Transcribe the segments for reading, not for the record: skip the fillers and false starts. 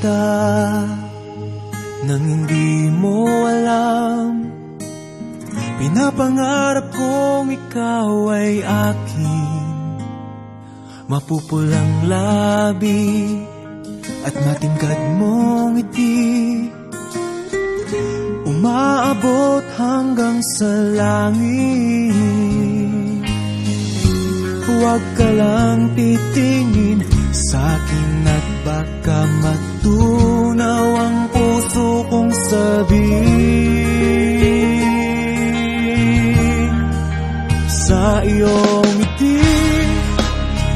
kita nang hindi mo alam. Pinapangarap kong ikaw ay akin, mapupulang labi at matingkad mong ngiti, umaabot hanggang sa langit. Huwag ka lang titingin sa'kin at baka matunaw ang puso kong sabihin. Sa iyong ngiti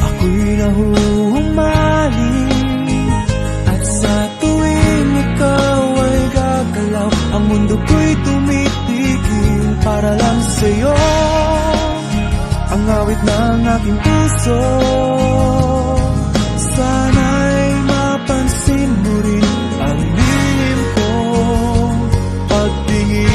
ako'y nahuhumaling, at sa tuwing ikaw ay gagalaw, ang mundo ko'y tumitigil para lang sa'yo. Ang awit ng aking puso, sana'y mapansin mo rin ang lihim kong pagtingin.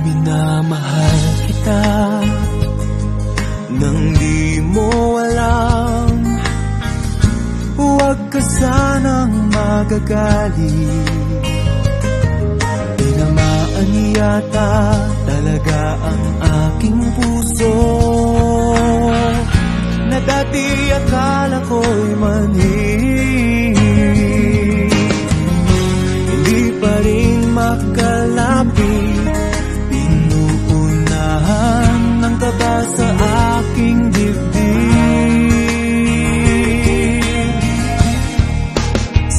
Minamahal kita nang di mo alam. Huwag ka sanang magagalit, tinamaan yata talaga ang aking puso, na dati akala ko'y manhid. Hindi pa rin makalapit, pinuunahan ng kaba sa aking dibdib.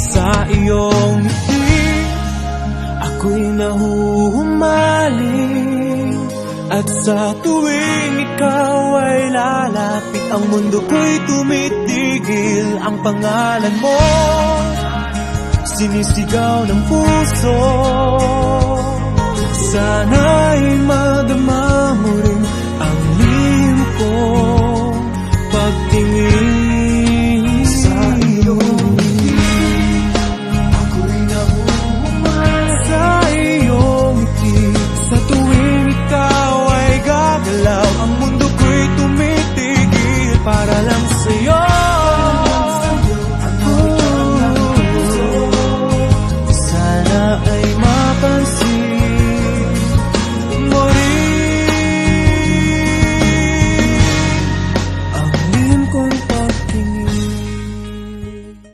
Sa iyong ngiti ako'y nahuhumaling, at sa tuwing ikaw ay lalapit, ang mundo ko'y tumitigil. Ang pangalan mo sinisigaw ng puso, sana